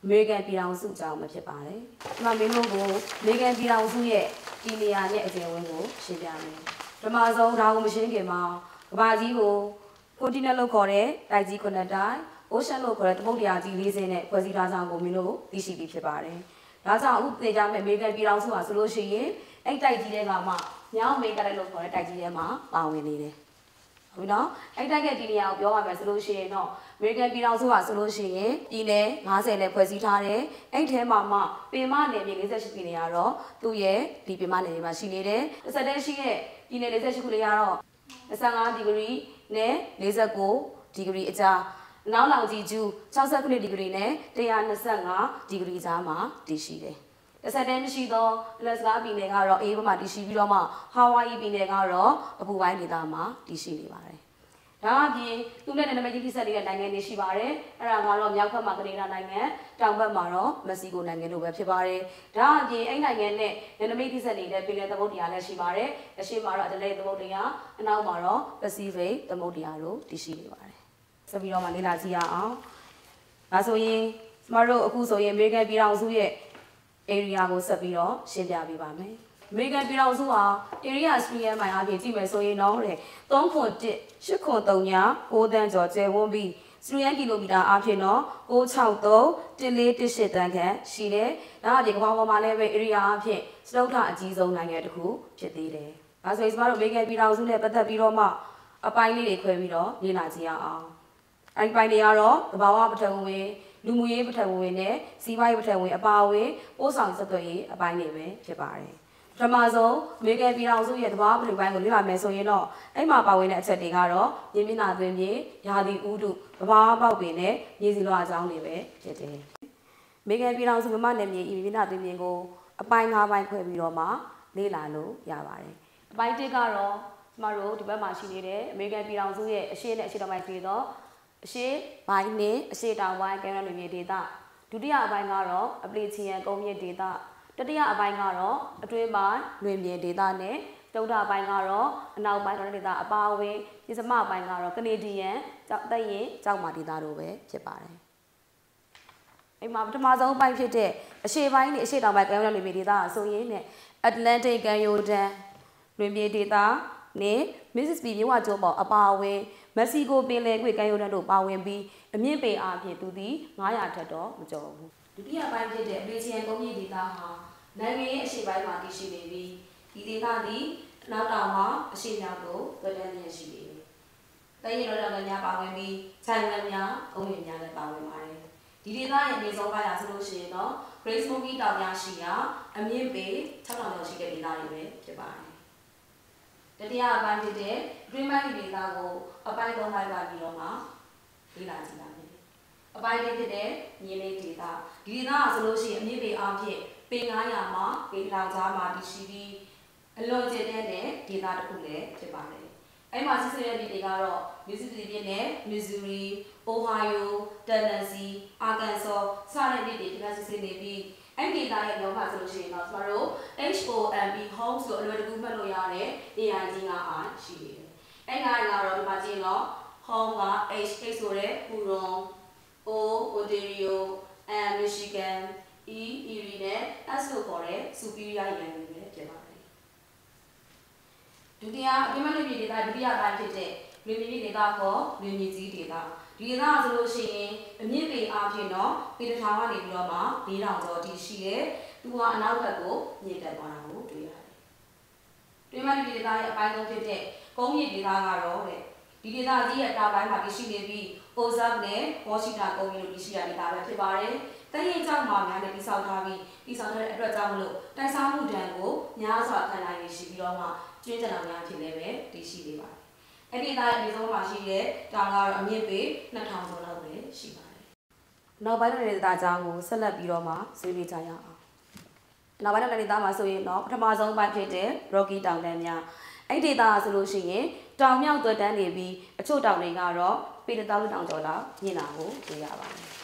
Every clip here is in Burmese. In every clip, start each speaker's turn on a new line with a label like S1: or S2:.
S1: American ပြည်ထောင်စုအကြောင်းပဲဖြစ်ပါတယ်။ဒီမှာမင်းတို့ကို American ပြည်ထောင်စုရဲ့ဒီနေရာနဲ့အကျယ်ဝန်းကိုရှင်းပြမယ်။ပထမဆုံးဒါကိုမရှင်းခင်မှာကမ္ဘာကြီးကို continent လို့ခေါ်တဲ့တိုက်ကြီး9တိုက် ocean လို့ခေါ်တဲ့သမုဒ္ဒရာကြီး40နဲ့ဖွဲ့စည်းထားကြောင်းကိုမင်းတို့သိရှိပြီးဖြစ်ပါတယ်။ဒါကြောင့်အခုသင်ကြားမယ့် American ပြည်ထောင်စုဟာဆိုလို့ရှိရင်အဲ့တိုက်ကြီးတွေကမှမြောက်အမေရိကတိုက်လို့ခေါ်တဲ့တိုက်ကြီးထဲမှာပါဝင်နေတယ်။ဟုတ်ပြီနော်။အဲ့တိုက်ကဒီနေရာကိုပြောရမယ်ဆိုလို့ရှိရင်တော့American ပြည်ထောင်စုဟာဆိုလို့ရှိရင်ပြည်နယ်50နဲ့ဖွဲ့စည်းထားတယ်။အဲ့ထဲမှာမှပင်မနယ်မြေ48ပြည်နယ်ရတော့သူ့ရဲ့ဒီပင်မနယ်မြေမှာရှိနေတယ်။တစ်ဆက်တည်းရှိတဲ့ပြည်နယ်48ခုလေးရတော့25ဒီဂရီနဲ့49ဒီဂရီအကြားနောက်လောင်ကြီးကျူး69ဒီဂရီနဲ့125ဒီဂရီကြားမှာတည်ရှိတယ်။တစ်ဆက်တည်းမရှိသောအလက်စကာပြည်နယ်ကတော့အေးဘက်မှာတည်ရှိပြီးတော့မှဟာဝိုင်ယီပြည်နယ်ကတော့အပူပိုင်းဒေသမှာတည်ရှိနေပါတယ်။ဒါအပြင်သူနဲ့နာမည်ကြီးဆက်နေတဲ့နိုင်ငံတွေရှိပါတယ်။အဲ့ဒါကတော့မြောက်ဘက်မှာကနေဒါနိုင်ငံတောင်ဘက်မှာတော့မက္ကဆီကိုနိုင်ငံတို့ပဲဖြစ်ပါတယ်။ဒါအပြင်အဲ့နိုင်ငံနဲ့နာမည်ကြီးဆက်နေတဲ့ပင်လယ်သမုဒ္ဒရာလည်းရှိပါတယ်။အရှေ့မှာတော့အတလဲသမုဒ္ဒရာအနောက်မှာတော့ပစိဖိတ်သမုဒ္ဒရာတို့တည်ရှိနေပါတယ်။ဆက်ပြီးတော့မှလေ့လာကြည့်ရအောင်။ဒါဆိုရင်ကျမတို့အခုဆိုရင်အမေရိကန်ပြည်ထောင်စုရဲ့ area ကိုဆက်ပြီးတော့ရှင်းပြပေးပါမယ်။ American ပြည်ထောင်စုဟာ area sphere မိုင်အပြင်ကြည့်မယ်ဆိုရင်တော့တဲ့3.1 8.3ည9တန်းကျော်ကျယ်ဝန်းပြီးစတူရန်ကီလိုမီတာအပြင်တော့663 1418တန်းခန့်ရှိတယ်။ဒါအပြင်ကမ္ဘာပေါ်မှာလည်းပဲ area အပြင်စတုတ္ထအကြီးဆုံးနိုင်ငံတစ်ခုဖြစ်သေးတယ်။ဒါဆိုရင်ကျမတို့ American ပြည်ထောင်စုနဲ့ပတ်သက်ပြီးတော့မှအပိုင်းလေးတွေခွဲပြီးတော့လေ့လာကြည့်ရအောင်။အဲဒီပိုင်းတွေကတော့သဘာဝပထဝီလူမှုရေးပထဝီနဲ့စီးပွားရေးပထဝီအပါအဝင်ပို့ဆောင်ဆက်သွယ်ရေးအပိုင်းတွေပဲဖြစ်ပါတယ်။ပထမဆုံးအမေရိကန်ပြည်ထောင်စုရဲ့သဘာဝပထဝီပိုင်းကိုလေ့လာမယ်ဆိုရင်တော့အဲ့မှာပါဝင်တဲ့အချက်တွေကတော့မြေမျက်နှာသွင်းမြေရာသီဥတုသဘာဝပေါက်ပင်နဲ့မြေစီလွှာအကြောင်းတွေပဲဖြစ်တယ်။အမေရိကန်ပြည်ထောင်စုမြန်မာနယ်မြေမြေမျက်နှာသွင်းမြေကိုအပိုင်း၅ပိုင်းခွဲပြီးတော့မှလေ့လာလို့ရပါတယ်။အပိုင်း၁ကတော့ကျမတို့ဒီဘက်မှာရှိနေတဲ့အမေရိကန်ပြည်ထောင်စုရဲ့အရှေ့နဲ့အရှေ့တောင်ပိုင်းပြည်တော့အရှေ့ပိုင်းနဲ့အရှေ့တောင်ပိုင်းကမ်းရိုးတန်းမြေဒေသဒုတိယအပိုင်းကတော့အပလီချီယန်ကုန်းမြင့်ဒေသတတိယအပိုင်းကတော့အတွင်းပိုင်းလွင်ပြင်ဒေသနဲ့ဒုတိယအပိုင်းကတော့အနောက်ပိုင်းဒေသအပါအဝင်ဒီစမအပိုင်းကတော့ကနေဒီယန်တပ်ရင်ကျောက်မာဒေသတို့ပဲဖြစ်ပါတယ်။အဲ့မှာပထမဆုံးအပိုင်းဖြစ်တဲ့အရှေ့ပိုင်းနဲ့အရှေ့တောင်ပိုင်းကမ်းရိုးတန်းလွင်ပြင်ဒေသဆိုရင်နဲ့အတ္တလန်တိတ်ကမ်းရိုးတန်းလွင်ပြင်ဒေသနဲ့မစ္စစ်ပီမြဝကျွန်းပေါ်အပါအဝင်မက္ကဆီကိုပင်လယ်ကွေ့ကမ်းရိုးတန်းတို့ပါဝင်ပြီးအမြင့်ပေအားဖြင့်သူသည်900ထက်တော့မကျော်ဘူး။ဒုတိယပိုင်းဖြစ်တဲ့အပလီချီယန်ကုန်းမြင့်ဒေသဟာနိုင်ငံရဲ့အရှေ့ပိုင်းမှာတည်ရှိနေပြီးဒီဒေသသည်အနောက်တောင်မှာအရှေ့မြောက်သို့လွှဲလန်းနေရှိနေတယ်။တိုင်းရင်းတော်များပါဝင်ပြီးခြံလမ်းများကုန်းမြင့်များလည်းပါဝင်ပါတယ်။ဒီဒေသရဲ့အမြင့်ဆုံးပိုင်းရာဆိုလို့ရှိရင်တော့ Great Smoky တောင်များရှိရာအမြင့်ပေ6000ကျော်ရှိတဲ့ဒေသတွေပဲဖြစ်ပါတယ်။တတိယအပိုင်းဖြစ်တဲ့ Green Mountain ဒေသကိုအပိုင်း၃ပိုင်းပါပြီးတော့မှလေ့လာကြည့်ပါမယ်။အပိုင်းတစ်ဖြစ်တဲ့မြေလေးဒေသဒီဒေသကဆိုလို့ရှိရင်အမြင့်ပေအားဖြင့်ပေ900မှာပေ1000ကြားမှာတည်ရှိပြီးအလွန်ကျတဲ့ဒေသတစ်ခုလည်းဖြစ်ပါတယ်။အဲ့မှာစစ်စစ်တဲ့ပြည်တွေကတော့ Mississippi ပြည်နယ် Missouri, Ohio, Tennessee, Arkansas စတဲ့ပြည်တွေဖြစ်စစ်စစ်နေပြီးအဲ့ဒီဒေသရဲ့လောကဆိုလို့ရှိရင်တော့ကျမတို့ HOMB home ဆိုအလွယ်တကူမှတ်လို့ရတဲ့နေရာကြီး9အားရှိနေတယ်။အဲ့9ကတော့ဒီမှာကြည့်တော့ home က H ဆိုတဲ့ Huron, O Ontario, M Michigan, E Erie နဲ့ S လို့ခေါ်တဲ့ Superior ရန်ကုန်ပဲဖြစ်ပါတယ်။ဒုတိယအပြည့်မဲ့ပြည်ဒေသဒုတိယပိုင်းဖြစ်တဲ့လွင်မြေဒေသခေါ်လွင်မြေကြီးဒေသဒီဒေသဆိုလို့ရှိရင်အမြင့်ပေအားဖြင့်တော့ပေ1000ကနေပြီးတော့မှ4000ကျော်တည်ရှိတယ်။သူကအနောက်ဘက်ကိုမြင့်တက်သွားတာကိုတွေ့ရတယ်။တွင်းမပြည်ဒေသရဲ့အပိုင်းဆုံးဖြစ်တဲ့ကုန်းမြင့်ဒေသကတော့တဲ့ဒီဒေသကြီးရဲ့အတောင်ပိုင်းမှာတည်ရှိနေပြီး Ozark နဲ့ Washington ကုန်းမြင့်တို့တည်ရှိတဲ့ဒေသပဲဖြစ်ပါတယ်။တရင်ကြောင့်မှာများနဲ့တည်ဆောက်ထားပြီးတည်ဆောက်ထားတဲ့အတွက်ကြောင့်မလို့တိုက်စားမှုဒဏ်ကိုများစွာခံနိုင်ရရှိပြီးတော့မှကျွင်းကြံတော်များဖြစ်လည်းပဲတည်ရှိနေပါတယ်။အဲ့ဒီသားရဲ့အဆုံးမှာရှိတဲ့တောင်ကတော့အမြင့်ပေ2000ကျော်လောက်ပဲရှိပါတယ်။နောက်ပိုင်းဒေသအကြောင်းကိုဆက်လက်ပြီးတော့မှဆွေးနွေးကြရအောင်။နောက်ပိုင်းဒေသမှာဆိုရင်တော့ပထမဆုံးပိုင်းဖြစ်တဲ့ Rocky တောင်တန်းများအဲ့ဒေသဆိုလို့ရှိရင်တောင်မြောက်သွက်တန်းနေပြီးအချို့တောင်တွေကတော့ ပေတသားတောင်ကျော်လောက်မြင့်တာကိုတွေ့ရပါတယ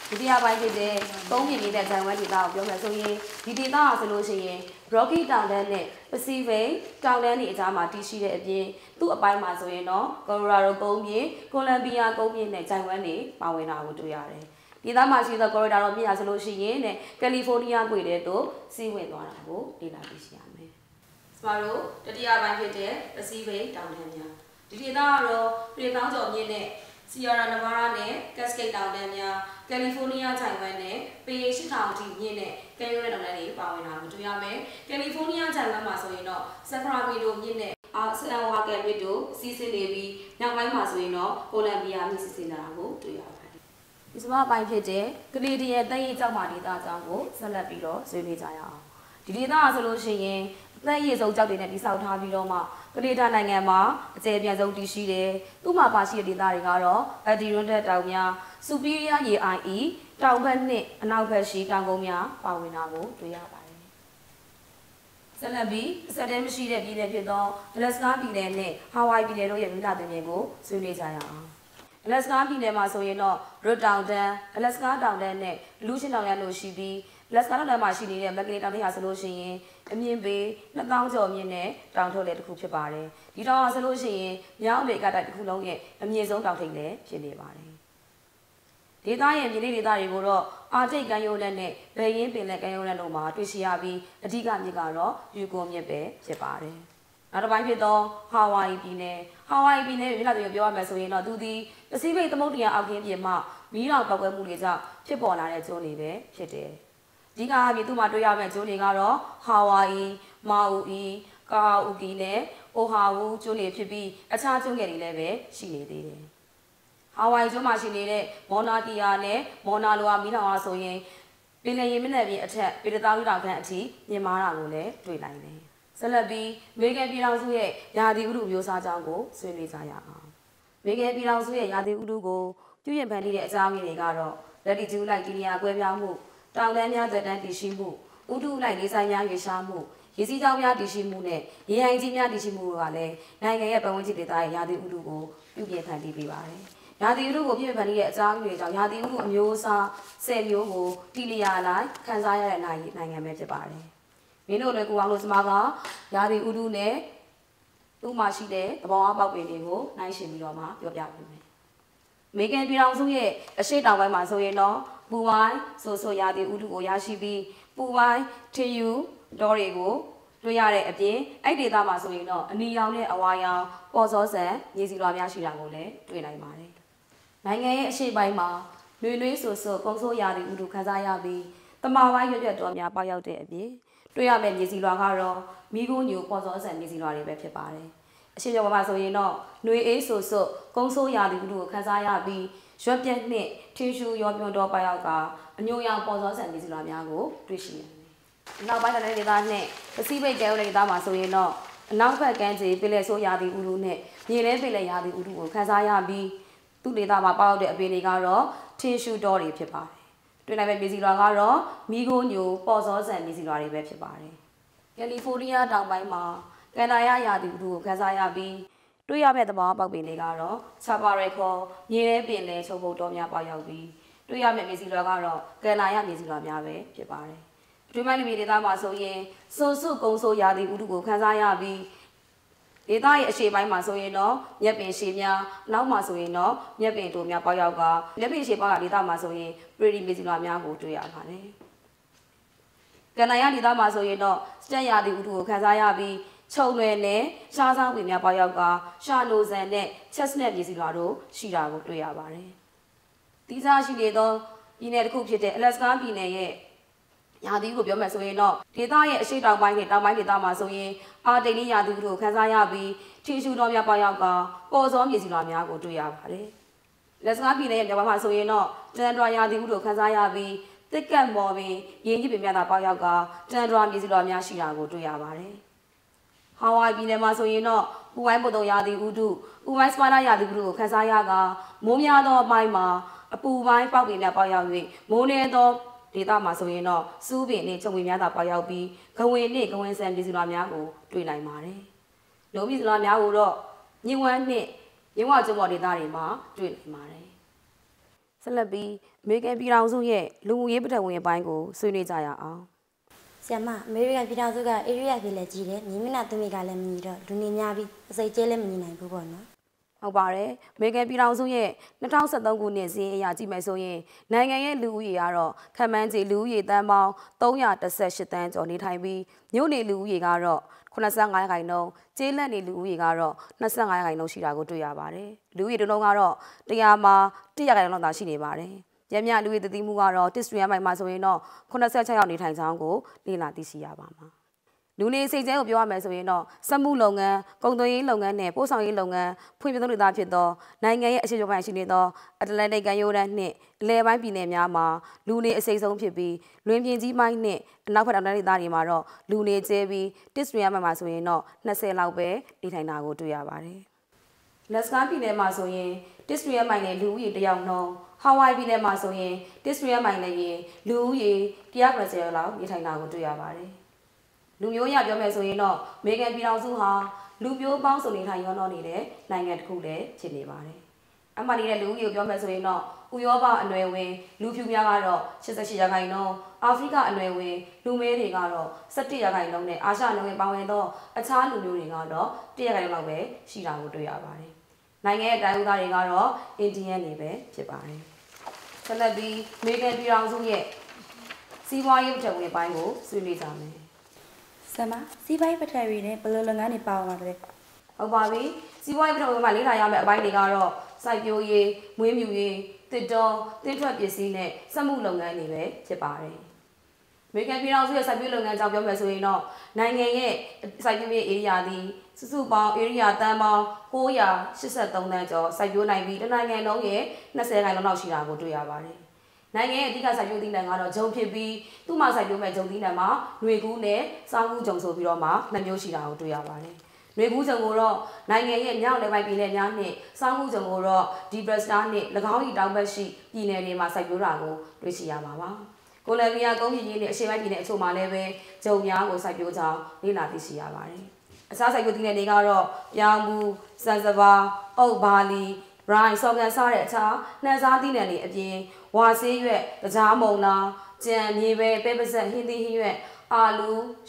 S1: ်ဒုတိယပိုင်းဖြစ်တဲ့သုံးမြင့်နေတဲ့ဂျိုင်ဝမ်ဒေသကိုပြောမယ်ဆိုရင်ဒီဒေသကဆိုလို့ရှိရင် Rocky တောင်တန်းနဲ့ Pacific တောင်တန်းတွေအကြားမှာတည်ရှိတဲ့အပြင်သူ့အပိုင်းမှာဆိုရင်တော့ Colorado ကုန်းမြင့် Columbia ကုန်းမြင့်နဲ့ဂျိုင်ဝမ်တွေပါဝင်တာကိုတွေ့ရတယ်ဒေသမှာရှိသော Colorado မြင့်ရဆိုလို့ရှိရင်နဲ့ California ကွေတဲ့တို့စီးဝင်သွားတာကိုလေ့လာသိရှိရမယ်။ကျမတို့တတိယပိုင်းဖြစ်တဲ့ Pacific တောင်တန်းများဒီဒေသကတော့ပြည်ကောင်းကျော်မြင့်နဲ့ Sierra Nevada နဲ့ Cascade တောင်တန်းများ California ဂျိုင်ဝမ်နဲ့ပေ8000အထိမြင့်တဲ့ကယ်ရိုလိုင်းတောင်တန်းတွေပါဝင်တာကိုတွေ့ရမယ်။ California ဂျိုင်ဝမ်မှာဆိုရင်တော့ Sacramento မြင့်နဲ့San Joaquin မြစ်တို့စီးဆင်းနေပြီးနောက်ပိုင်းမှာဆိုရင်တော့ Columbia မြစ်စီးဆင်းတာကိုတွေ့ရပါတယ်။ဒီစမအပိုင်းဖြစ်တဲ့ Canadian တရင်ကျောက်မာဒေသအကြောင်းကိုဆက်လက်ပြီးတော့ဆွေးနွေးကြရအောင်။ဒီဒေသကဆိုလို့ရှိရင်အသက်အရည်ဆုံးကျောက်တွေနဲ့တိစောက်ထားပြီးတော့မှကနေဒါနိုင်ငံမှာအကျယ်ပြန့်ဆုံးတည်ရှိတယ်။သူ့မှာပါရှိတဲ့ဒေသတွေကတော့ Adirondack တောင်များ Superior ရေအိုင်အီတောင်ဘက်နဲ့အနောက်ဘက်ရှိတောင်ကုန်းများပါဝင်တာကိုတွေ့ရပါတယ်။ဆက်လက်ပြီးစက်တဲမရှိတဲ့ပြည်နယ်ဖြစ်သော Alaska ပြည်နယ်နဲ့ Hawaii ပြည်နယ်တို့ရဲ့မိလာတင်တွေကိုဆွေးနွေးကြရအောင်။ Alaska ပြည်နယ်မှာဆိုရင်တော့ Root တောင်တန်း Alaska တောင်တန်းနဲ့ Aleutian တောင်တန်းတို့ရှိပြီးAlaska တောင်တန်းမှာရှိနေတဲ့ McKinley တောင်တန်းဟာဆိုလို့ရှိရင်အမြင့်ပေ2000ကျော်မြင့်တဲ့တောင်ထုတ်လေတစ်ခုဖြစ်ပါတယ်။ဒီတောင်ဟာဆိုလို့ရှိရင်မြောက်အမေရိကတိုက်တစ်ခုလုံးရဲ့အမြင့်ဆုံးတောင်ထိပ်လည်းဖြစ်နေပါတယ်။ဒေသရဲ့မြေလေးဒေသတွေကိုတော့အာတိတ်ကမ်းရိုးလက်နဲ့ဘယ်ရင်းပင်လယ်ကမ်းရိုးလက်တို့မှာတွေ့ရှိရပြီးအဓိကမြစ်ကတော့ယူကိုမြစ်ပဲဖြစ်ပါတယ်။နောက်တစ်ပိုင်းဖြစ်သော Hawaii ပြည်နယ်မြေလာတွေပြောရမယ်ဆိုရင်တော့သူသည်ပစိဖိတ်သမုဒ္ဒရာအောက်ခင်းပြင်မှမီးတောင်ပောက်ကွဲမှုတွေကြောင့်ဖြစ်ပေါ်လာတဲ့ကျွန်းတွေပဲဖြစ်တယ်။ဒီကမြေသူ့မှာတွေ့ရမယ့်ကျွန်းတွေကတော့ Hawaii, Maui, Kauai နဲ့ Oahu ကျွန်းတွေဖြစ်ပြီးအခြားကျွန်းငယ်တွေလည်းပဲရှိနေသေးတယ်။ Hawaii ကျွန်းမှာရှိနေတဲ့ Mauna Kea နဲ့ Mauna Loa မီးတောင်အားဆိုရင်ပင်လယ်ရေမျက်နှာပြင်အထက်ပေတသားတောင်ခန့်အထိမြင့်မားတာကိုလည်းတွေ့နိုင်တယ်။ဆက်လက်ပြီးအမေရိကန်ပြည်ထောင်စုရဲ့ရာသီဥတုမျိုးစားကြောင်းကိုဆွေးနွေးကြရအောင်။အမေရိကန်ပြည်ထောင်စုရဲ့ရာသီဥတုကိုပြုပြင်ဖန်တီးတဲ့အကြောင်းရင်းတွေကတော့ latitude လိုက်ဒီနေရာကွဲပြားမှုတောင်တန်းများသက်တမ်းတည်ရှိမှုဥတုလိုက်လေးဆိုင်များရွေးရှားမှုရေစီးကြောင်းများတည်ရှိမှုနဲ့ရေအိုင်ကြီးများတည်ရှိမှုတို့ကလည်းနိုင်ငံရဲ့ပတ်ဝန်းကျင်ဒေသရဲ့ရာသီဥတုကိုပြုပြင်ဖန်တီးပေးပါတယ်။ရာသီဥတုကိုပြုပြင်ဖန်တီးတဲ့အကြောင်းရင်းတွေကြောင့်ရာသီဥတုအမျိုးအစား10မျိုးကိုတိလျာလိုက်ခန်းစားရတဲ့နိုင်ငံပဲဖြစ်ပါတယ်။မင်းတို့လည်းကိုအောင်လို့စမားကရာသီဥတုနဲ့သူ့မှာရှိတဲ့သဘောအပေါက်ပင်တွေကိုနှိုင်းယှဉ်ပြီးတော့မှပြောပြပေးမယ်။အမေရိကန်ပြည်ထောင်စုရဲ့အရှေ့တောင်ပိုင်းမှာဆိုရင်တော့ပူပိုင်းဆိုရာသီဥတုကိုရရှိပြီးပူပိုင်းထင်းယူဒေါ်တွေကိုတွေ့ရတဲ့အပြင်အဲ့ဒေသမှာဆိုရင်တော့အနီရောင်နဲ့အဝါရောင်ပေါ်စောဆန်မြေစီလွှာများရှိတာကိုလည်းတွေ့နိုင်ပါတယ်။နိုင်ငံရဲ့အရှေ့ပိုင်းမှာနွေဆိုကုန်းဆိုးရာသီဥတုခန်းစားရပြီးတမာပိုင်းရွက်တော်များပေါက်ရောက်တဲ့အပြင်တွေ့ရမယ့်မြေစီလွှာကတော့မိခိုးညိုပေါ်စောဆန်မြေစီလွှာတွေပဲဖြစ်ပါတယ်။အရှေ့ကျော်မှာဆိုရင်တော့နွေအေးဆိုကုန်းဆိုးရာသီဥတုကိုခန်းစားရပြီးရွက်ပြက်နှင့်ထင်းရှူရောပြွန်တော်ပေါက်ရောက်ကအညိုရောင်ပေါ်စောဆန်မြေစီလွှာများကိုတွေ့ရှိရတယ်။နောက်ပိုင်းကလည်းဒေသနဲ့ပစိဖိတ်ကမ်းရိုးဒေသမှာဆိုရင်တော့အနောက်ဘက်ကမ်းခြေပင်လယ်ဆိုးရာသီဥတုနဲ့မြေထဲပင်လယ်ရာသီဥတုကိုခန်းစားရပြီးသူ့ဒေသမှာပေါက်ရောက်တဲ့အပင်တွေကတော့ထင်းရှူတော်တွေဖြစ်ပါတယ်။တွေ့နိုင်မယ့်မြေစီလွှာကတော့မိခိုးညိုပေါ်စောဆန်မြေစီလွှာတွေပဲဖြစ်ပါတယ်။ကယ်လီဖိုးနီးယားတောင်ပိုင်းမှာကန်နာရာသီဥတုကိုခန်းစားရပြီးတွေ့ရမယ့်သဘာဝပေါက်ပင်တွေကတော့ချာပါရဲခေါ်မြေထဲပင်လယ်ချုံပုတ်တော်များပေါက်ရောက်ပြီးတွေ့ရမယ့်မြေစီလွှာကတော့ကန်နာရမြေစီလွှာများပဲဖြစ်ပါတယ်။တွင်းပိုင်းလူမျိုးဒေသမှာဆိုရင်စုကုန်းဆိုးရာသီဥတုကိုခန်းစားရပြီးဒေသရဲ့အရှေ့ပိုင်းမှာဆိုရင်တော့မြက်ပင်ရှည်များနောက်မှာဆိုရင်တော့မြက်ပင်တိုများပေါက်ရောက်ကမြက်ပင်ရှည်ပေါက်ရာဒေသမှာဆိုရင်ပရီမြေစီလွှာများကိုတွေ့ရပါတယ်။ကန်နာရဒေသမှာဆိုရင်တော့စတက်ရာသီဥတုကိုခန်းစားရပြီးခြုံလွယ်နဲ့ရှားဆောင်ပင်များပေါက်ရောက်ကရှာနိုဇန်နဲ့ချက်စနက်မြေစီလွှာတို့ရှိတာကိုတွေ့ရပါတယ်။ဒီစားရှိနေသောပြည်နယ်တစ်ခုဖြစ်တဲ့အလက်စကာပြည်နယ်ရဲ့ရာသီကိုပြောမယ်ဆိုရင်တော့ဒေသရဲ့အရှေ့တောင်ပိုင်းနဲ့တောင်ပိုင်းဒေသမှာဆိုရင်အာတိန်ရာသီကိုခန်းစားရပြီးထင်းရှူတော်များပေါက်ရောက်ကပေါ်စောမြေစီလွှာများကိုတွေ့ရပါတယ်။လက်စကာပြည်နယ်ရဲ့မြောက်ပိုင်းမှာဆိုရင်တော့တန်ဒရာရာသီကိုခန်းစားရပြီးတစ်ကတ်မော်ပင်ရင်းကြီးပင်များသာပေါက်ရောက်ကတန်ဒရာမြေစီလွှာများရှိတာကိုတွေ့ရပါတယ်။ဟာဝိုင်ပြည်နယ်မှာဆိုရင်တော့ဥပိုင်းပုတ်တုံရာသီဥတုဥပိုင်းစပါလာရာသီဥတုကိုခန်းစားရကမိုးများသောအပိုင်းမှာအပူပိုင်းပေါက်ပင်များပေါက်ရောက်၍မိုးနေသောဒေသမှာဆိုရင်တော့စူးပင်နဲ့ချုံပင်များသာပေါက်ရောက်ပြီးဂဝင်နဲ့ဂဝင်ဆန်မြေစီလွှာများကိုတွေ့နိုင်ပါတယ်။လုံးမြေစီလွှာများကိုတော့ညင်ဝမ်းနှင့် ရင်းဝကျုံပေါ်ဒေသတွေမှာတွေ့နေပါတယ်ဆက်လက်ပြီးအမေရိကန်ပြည်ထောင်စုရဲ့လူမှုရေးပထဝီအပိုင်းကိုဆွေးနွေးကြရအောင်ဆ
S2: ရာမအမေရိကန်ပြည်ထောင်စုက area ပြည်လည်းကြီးတယ်မြေမျက်နှာသူမိကလည်းမညီတော့လူနေများပြီးအစိတ်ကျဲလည်းမညီနိုင်ဘူးပေါ့နော်
S1: ဟုတ်ပါတယ်အမေရိကန်ပြည်ထောင်စုရဲ့2013ခုနှစ်စီးရင်အရာကြည့်မယ်ဆိုရင်နိုင်ငံရဲ့လူဦးရေကတော့ခန့်မှန်းခြေလူဦးရေတန်းပေါင်း318တန်းကျော်နေထိုင်ပြီးမြို့နေလူဦးရေကတော့85ရာခိုင်နှုန်းကျေးလက်နေလူဦးရေကတော့25ရာခိုင်နှုန်းရှိတာကိုတွေ့ရပါတယ်လူဦးရေတစ်လုံးကတော့100မှာ100ရာခိုင်နှုန်းလောက်သာရှိနေပါတယ်ရမြလူဦးရေတည်မှုကတော့တစ်စရီယမ်မိုင်မှာဆိုရင်တော့86ရောက်နေထိုင်ကြောင်းကိုလေ့လာသိရှိရပါမှာလူနေစိတ်ကျဲကိုပြောရမယ်ဆိုရင်တော့စက်မှုလုပ်ငန်းကုန်သွယ်ရေးလုပ်ငန်းနဲ့ပို့ဆောင်ရေးလုပ်ငန်းဖွံ့ဖြိုးတိုးတက်ဖြစ်သောနိုင်ငံရဲ့အရှိန်ပိုင်းရှိနေသောအတ္တလန်တိတ်ကမ်းရိုးတန်းနှင့်အလယ်ပိုင်းပြည်နယ်များမှာလူနေအစိမ့်ဆုံးဖြစ်ပြီးလွင်ပြင်ကြီးပိုင်းနှင့်အနောက်ဘက်တောင်တန်းဒေသတွေမှာတော့လူနေကျဲပြီးတစ်စရီယမ်မှာဆိုရင်တော့20လောက်ပဲနေထိုင်တာကိုတွေ့ရပါတယ်။လက်စကားပြည်နယ်မှာဆိုရင်တစ်စရီယမ်မိုင်နဲ့လူဦးရေတယောက်နှုန်းဟာဝိုင်ပြည်နယ်မှာဆိုရင်တစ်စရီယမ်မိုင်နဲ့လူဦးရေ190လောက်နေထိုင်တာကိုတွေ့ရပါတယ်။လူမျိုးရပြောမယ်ဆိုရင်တော့အမေရိကန်ပြည်ထောင်စုဟာလူမျိုးပေါင်းစုံနေထိုင်ရောနှောနေတဲ့နိုင်ငံတစ်ခုလည်းဖြစ်နေပါတယ်။အမှန်တည်းလူဦးရေပြောမယ်ဆိုရင်တော့ဥရောပအနွယ်ဝင်လူဖြူများကတော့88ရာခိုင်နှုန်းအာဖရိကအနွယ်ဝင်လူမဲတွေကတော့17ရာခိုင်နှုန်းနဲ့အာရှအနွယ်ဝင်ပါဝင်သောအခြားလူမျိုးတွေကတော့1ရာခိုင်နှုန်းလောက်ပဲရှိတာကိုတွေ့ရပါတယ်။နိုင်ငံရဲ့တိုင်းဥသားတွေကတော့အင်ဒီယန်တွေပဲဖြစ်ပါတယ်။ဆက်လက်ပြီးအမေရိကန်ပြည်ထောင်စုရဲ့စီးပွားရေးပထဝီအပိုင်းကိုဆွေးနွေးကြမယ်။
S2: ဆမစီးပွားရေးပထဝီနဲ့ဘယ်လိုလုပ်ငန်းတွေပါဝင်ပါလဲဟ
S1: ုတ်ပါပြီစီးပွားရေးပထဝီမှာလေ့လာရမယ့်အပိုင်းတွေကတော့စိုက်ပျိုးရေးမွေးမြူရေးတစ်တော်တင်းထွက်ပစ္စည်းနဲ့စက်မှုလုပ်ငန်းတွေပဲဖြစ်ပါတယ်အမေရိကန်ပြည်ထောင်စုရဲ့စိုက်ပျိုးလုပ်ငန်းကြောင့်ပြောမယ်ဆိုရင်တော့နိုင်ငံရဲ့စိုက်ပျိုးရေး area သည်စုစုပေါင်း area တန်းပေါင်း983တန်းကျော်စိုက်ပျိုးနိုင်ပြီးတနိုင်ငံလုံးရဲ့20ခိုင်လောက်ရှိတာကိုတွေ့ရပါတယ်နိုင်ငံရဲ့အဓိကစိုက်ပျိုးသီးနှံကတော့ဂျုံဖြစ်ပြီးသူ့မှာစိုက်ပျိုးမဲ့ဂျုံသီးနှံမှာຫນွေကူးနဲ့စောင်းကူးဂျုံဆိုပြီးတော့မှနှစ်မျိုးရှိတာကိုတွေ့ရပါတယ်။ຫນွေကူးဂျုံကိုတော့နိုင်ငံရဲ့မြောက်လယ်ပိုင်းပြည်နယ်များနဲ့စောင်းကူးဂျုံကိုတော့ဒီဘရက်စတာနဲ့၎င်း၏တောင်ဘက်ရှိပြည်နယ်တွေမှာစိုက်ပျိုးတာကိုတွေ့ရှိရမှာပါ။ကိုလံဘီယာကုန်းပြည်ကြီးနဲ့အရှေ့ပိုင်းပြည်နယ်အချို့မှာလည်းပဲဂျုံများကိုစိုက်ပျိုးကြောင်းလေ့လာသိရှိရပါတယ်။အခြားစိုက်ပျိုးသီးနှံတွေကတော့ပြောင်းမှုစံစပါအုတ်ဘာလီရိုင်းစော်ကန်စားတဲ့အခြားနှံစားသီးနှံတွေအပြင်ဝါဆေးရွက်တကြားမုံလာကြံမြေပဲပဲပစက်ဟင်းသီးဟင်းရွက်အာလူ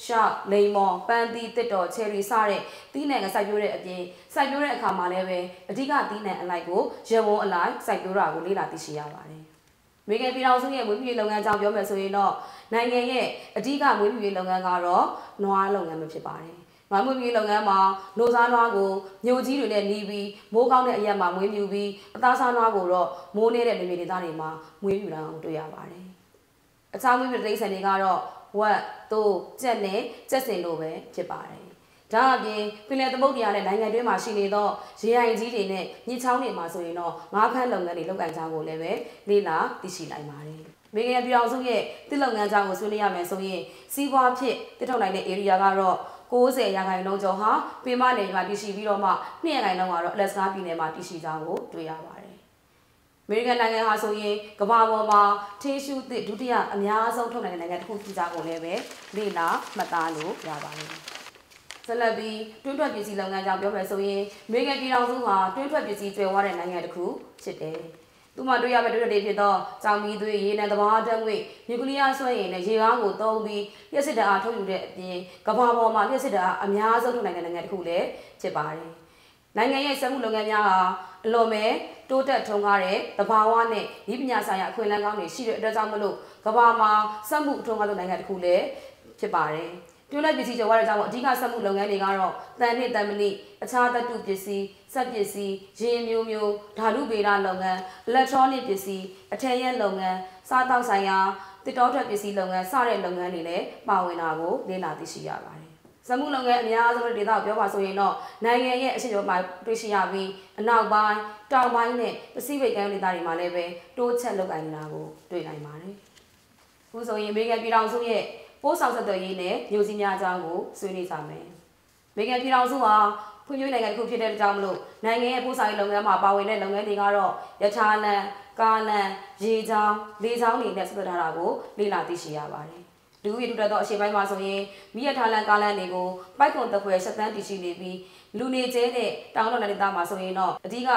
S1: ရှောက်လိမ္မော်ပန်းသီးတစ်တော်ချယ်ရီစတဲ့သီးနှံကစိုက်ပျိုးတဲ့အပြင်စိုက်ပျိုးတဲ့အခါမှာလည်းပဲအဓိကသီးနှံအလိုက်ကိုရဲဝုံအလိုက်စိုက်ပျိုးတာကိုလေ့လာသိရှိရပါတယ်။အမေရိကန်ပြည်ထောင်စုရဲ့မွေးမြူရေးလုပ်ငန်းကြောင့်ပြောမယ်ဆိုရင်တော့နိုင်ငံရဲ့အဓိကမွေးမြူရေးလုပ်ငန်းကတော့နွားလုပ်ငန်းပဲဖြစ်ပါတယ်။နွားမွေးမြူရေးလုပ်ငန်းမှာနိုစားနွားကိုမြို့ကြီးတွေနဲ့နီးပြီးမိုးကောင်းတဲ့အရက်မှာမွေးမြူပြီးအသားစားနွားကိုတော့မိုးနေတဲ့နေမြေဒေသတွေမှာမွေးမြူတာကိုတွေ့ရပါတယ်။အခြားမွေးမြူတဲ့တိရစ္ဆာန်တွေကတော့ဝက်၊သိုး၊ကြက်နဲ့ကြက်စင်တို့ပဲဖြစ်ပါတယ်။ဒါအပြင်ပင်လယ်သမုဒ္ဒရာနဲ့နိုင်ငံတွင်းမှာရှိနေသောရေအိုင်ကြီးတွေနဲ့မြစ်ချောင်းတွေမှာဆိုရင်တော့ငါးဖမ်းလုပ်ငန်းတွေလုပ်ကိုင်ကြဖို့လည်းပဲလေ့လာသိရှိနိုင်ပါတယ်။မိခင်ပြည်အောင်စုရဲ့တစ်လုပ်ငန်းကြောင်းကိုဆွေးနွေးရမယ်ဆိုရင်စီးပွားဖြစ်တစ်ထုတ်နိုင်တဲ့ area ကတော့90ရာခိုင်နှုန်းကျော်ဟာပင်မနယ်မှာတည်ရှိပြီးတော့မှ2ရာခိုင်နှုန်းကတော့အလက်စကားပြည်နယ်မှာတည်ရှိကြောင်းကိုတွေ့ရပါတယ်။အမေရိကန်နိုင်ငံဟာဆိုရင်ကမ္ဘာပေါ်မှာထေးရှုသစ်ဒုတိယအများဆုံးထုတ်နိုင်တဲ့နိုင်ငံတစ်ခုဖြစ်ကြကုန်လည်းပဲလေ့လာမှတ်သားလို့ရပါတယ်။ဆက်လက်ပြီးတွင်းထွက်ပစ္စည်းလုပ်ငန်းကြောင့်ပြောမယ်ဆိုရင်အမေရိကန်ပြည်ထောင်စုဟာတွင်းထွက်ပစ္စည်းကျွဲဝတဲ့နိုင်ငံတစ်ခုဖြစ်တယ်။သူမှတွေ့ရမယ့်တွေ့တဲ့ဖြစ်တော့ကြောင်မီသွေးရေနံသဘာဝဓာတ်ငွေ့နျူကလ িয়ার ဆွဲရင်နဲ့ရေကားကိုသုံးပြီးလျှက်စစ်ဓာတ်အားထုတ်ယူတဲ့အပြင်ကမ္ဘာပေါ်မှာလျှက်စစ်ဓာတ်အားအများဆုံးထုတ်နိုင်တဲ့နိုင်ငံတစ်ခုလည်းဖြစ်ပါတယ်။နိုင်ငံရဲ့စက်မှုလုပ်ငန်းများဟာအလွန်ပဲတိုးတက်ထွန်းကားတဲ့သဘာဝနဲ့ဤပညာဆိုင်ရာအခွင့်အလမ်းကောင်းတွေရှိတဲ့အတွက်ကြောင့်မလို့ကမ္ဘာမှာစက်မှုထွန်းကားတဲ့နိုင်ငံတစ်ခုလည်းဖြစ်ပါတယ်။တွင်းလက်ပစ္စည်းကျော်ရတဲ့ကြောင့်အဓိကစက်မှုလုပ်ငန်းတွေကတော့တန်နဲ့တန်မဏိအခြားသတ္တုပစ္စည်းစက်ပစ္စည်းရေမျိုးမျိုးဓာတုဗေဒလုပ်ငန်းအီလက်ထရောနစ်ပစ္စည်းအထည်ရက်လုပ်ငန်းစားတောက်ဆိုင်ရာတစ်တောထွက်ပစ္စည်းလုပ်ငန်းစတဲ့လုပ်ငန်းတွေလည်းပါဝင်တာကိုလေ့လာသိရှိရပါတယ်။စက်မှုလုပ်ငန်းအများဆုံးဒေသကိုပြောပါဆိုရင်တော့နိုင်ငံရဲ့အရှိန်အဝါတွေ့ရှိရပြီးအနောက်ပိုင်းတောင်ပိုင်းနဲ့ပစိဖိတ်ကမ်းဒေသတွေမှာလည်းပဲတိုးချက်လုပ်ကိုင်နေတာကိုတွေ့နိုင်ပါတယ်။အခုဆိုရင်အမေရိကန်ပြည်ထောင်စုရဲ့ပိုးဆောင်ဆက်သွယ်ရေးနဲ့မျိုးစည်းများအကြောင်းကိုဆွေးနွေးကြမယ်။အမေရိကန်ပြည်ထောင်စုဟာဖွံ့ဖြိုးနိုင်ငံတစ်ခုဖြစ်တဲ့အကြောင်းမလို့နိုင်ငံရဲ့ပို့ဆောင်ရေးလုပ်ငန်းမှာပါဝင်တဲ့လုပ်ငန်းတွေကတော့ရထားလမ်း၊ကားလမ်း၊ရေချောင်း၊လေချောင်းတွေနဲ့ဆက်သွယ်ထားတာကိုလေ့လာသိရှိရပါတယ်။လူဦးရေထူထပ်သောအရှေ့ပိုင်းမှာဆိုရင်မိရထားလမ်းကားလမ်းတွေကိုပိုက်ကွန်တစ်ခွဲဆက်တန်းတည်ရှိနေပြီး လူနေကျဲတဲ့တောင်တော်နယ်ဒေသမှာဆိုရင်တော့အဓိက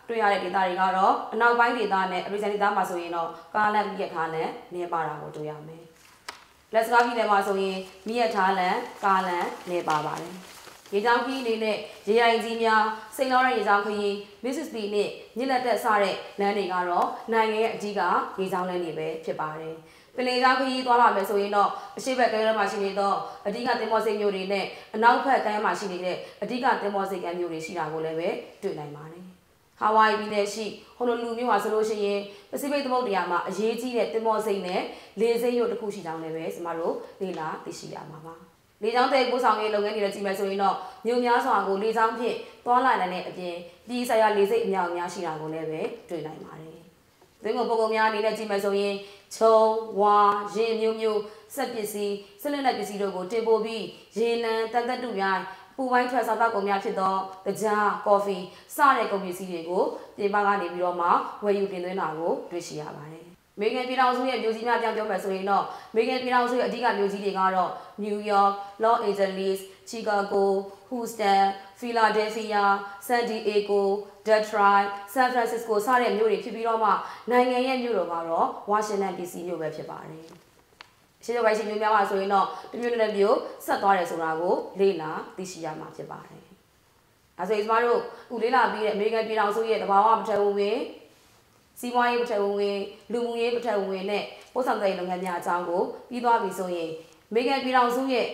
S1: တွေ့ရတဲ့ဒေသတွေကတော့အနောက်ပိုင်းဒေသနဲ့အရိဇန်ဒေသမှာဆိုရင်တော့ကားလန်မိရထားလန်နေပါတာကိုတွေ့ရမယ်။လက်စကားပြည်နယ်မှာဆိုရင်မိရထားလန်ကားလန်နေပါပါတယ်။ရေကြောင်းခီးအနေနဲ့ရေရိုင်ကြီးများစိန်လောတဲ့ရေကြောင်းခီး Mississippi နဲ့မြစ်လက်တက်စတဲ့လမ်းတွေကတော့နိုင်ငံရဲ့အကြီးကရေကြောင်းလမ်းတွေပဲဖြစ်ပါတယ်။ပင်လယ်ကြောင်းခရီးသွားလာမယ်ဆိုရင်တော့အရှိတ်ဘက်ကမ်းမှာရှိနေတော့အဓိကသင်္ဘောဆိပ်မျိုးတွေနဲ့အနောက်ဘက်ကမ်းမှာရှိနေတဲ့အဓိကသင်္ဘောဆိပ်ကမ်းမျိုးတွေရှိတာကိုလည်းပဲတွေ့နိုင်ပါတယ်။ဟာဝိုင်ပြည်နယ်ရှိဟိုလိုလူမျိုးမှာဆိုလို့ရှိရင်ပစိဖိတ်သမုဒ္ဒရာမှာအရေးကြီးတဲ့သင်္ဘောဆိပ်နဲ့လေဆိပ်ရုပ်တစ်ခုရှိကြောင်းလည်းပဲကျမတို့လေ့လာသိရှိရမှာပါ။လေကြောင်းတဲ့ပို့ဆောင်ရေးလုပ်ငန်းတွေလည်းကြည့်မယ်ဆိုရင်တော့မြို့များစွာကိုလေကြောင်းဖြင့်သွားလာနိုင်တဲ့အပြင်ပြည်ဆိုင်ရာလေဆိပ်အများအများရှိတာကိုလည်းပဲတွေ့နိုင်ပါတယ်။ဒီလိုပုံပုံများအနေနဲ့ကြည့်မယ်ဆိုရင်ချုံဝါရင်မျိုးမျိုးစက်ပစ္စည်းစလင်းတဲ့ပစ္စည်းတို့ကိုတင်ပို့ပြီးရေနံတန်တက်တူရိုင်းပူပိုင်းထွက်စားသောက်ကုန်များဖြစ်သောကြားကော်ဖီစတဲ့ကုန်ပစ္စည်းတွေကိုပြည်ပကနေပြီးတော့မှဝယ်ယူတင်သွင်းတာကိုတွေ့ရှိရပါတယ်။မေဂန်ပြည်တော်စုရဲ့မြို့ကြီးများပြောမယ်ဆိုရင်တော့မေဂန်ပြည်တော်စုရဲ့အဓိကမြို့ကြီးတွေကတော့ New York, Los Angeles, Chicago, Houston, Philadelphia, San Diego, Detroit, San Francisco စတဲ့မြို့တွေဖြစ်ပြီးတော့မှနိုင်ငံရဲ့မြို့တော်ကတော့ Washington DC မြို့ပဲဖြစ်ပါတယ်။ရှေ့ပိုင်းရှိမျိုးများပါဆိုရင်တော့တမျိုးနဲ့မျိုးဆက်သွားတယ်ဆိုတာကိုလေ့လာသိရှိရမှာဖြစ်ပါတယ်။ဒါဆိုရင်ကျမတို့အခုလေ့လာပြီးတဲ့အမေရိကန်ပြည်ထောင်စုရဲ့သဘာဝပထဝီဝင်စီးပွားရေးပထဝီဝင်လူမှုရေးပထဝီဝင်နဲ့ပို့ဆောင်တဲ့လုပ်ငန်းများအကြောင်းကိုပြီးသွားပြီဆိုရင်အမေရိကန်ပြည်ထောင်စုရဲ့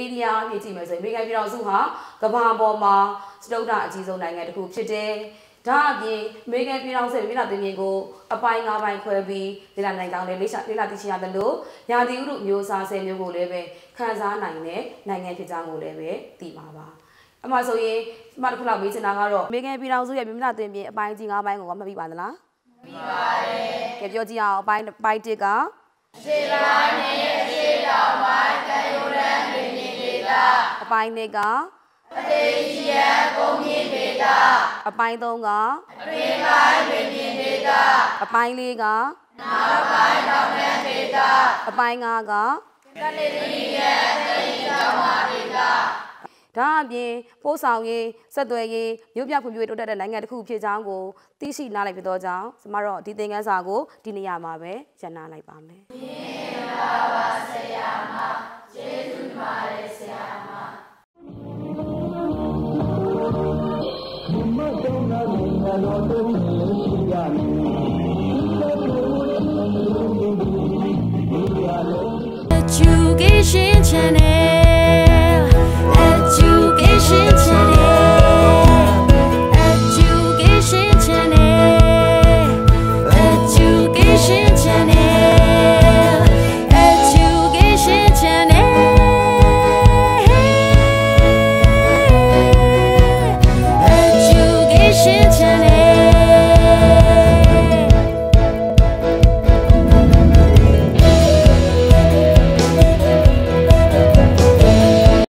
S1: area အဖြစ်ကြည့်မယ်ဆိုရင်အမေရိကန်ပြည်ထောင်စုဟာကမ္ဘာပေါ်မှာစတုတ္ထအကြီးဆုံးနိုင်ငံတစ်ခုဖြစ်တယ်။ဒါအပြင်အမေရိကန်ပြည်ထောင်စုပြည်ထောင်စုပြင်ကိုအပိုင်း၅ပိုင်းခွဲပြီးလေ့လာနိုင်ကြောင်းလည်းလေ့လာသိရှိရတယ်လို့ရာသီဥတုမျိုးစား10မျိုးကိုလည်းပဲခန်းစားနိုင်တဲ့နိုင်ငံဖြစ်ကြောင်းကိုလည်းပဲသိပါပါ။အမှဆိုရင်မှတစ်ခုလောက်မေးချင်တာကတော့အမေရိကန်ပြည်ထောင်စုရဲ့ပြည်မနာသွင်းပြင်အပိုင်းကြီး၅ပိုင်းကိုမှတ်ပြီးပါသလား။မှတ်ပါတယ်။ကြပြောကြည့်အောင်အပိုင်းတစ်ကစေဘာနဲ့အစေတောင်ပိုင်းကယူရန်ပြည်ဒေသအပိုင်း2ကအတေချီယကုန်မြင့်ဒေသအပိုင်း3ကအတွင်းပိုင်းပြည်ဒေသအပိုင်း4ကနောက်ပိုင်းတောင်တန်းဒေသအပိုင်း5ကကနေဒီရဲ့သေချာမာဒေသဒါအပြင်ပို့ဆောင်ရေးဆက်သွယ်ရေးမြို့ပြဖွံ့ဖြိုးတိုးတက်တဲ့နိုင်ငံတစ်ခုဖြစ်ကြောင်းကိုသိရှိနားလည်ပြသောကြောင့်ကျမတို့ဒီသင်ခန်းစာကိုဒီနေရာမှာပဲရန်နာလိုက်ပါမယ်။မင်္ဂလာပါဆရာမကျေးဇူးပါတယ်ဆရာမ
S3: မတော်နာမည်တော်တုံးရှိကြမည်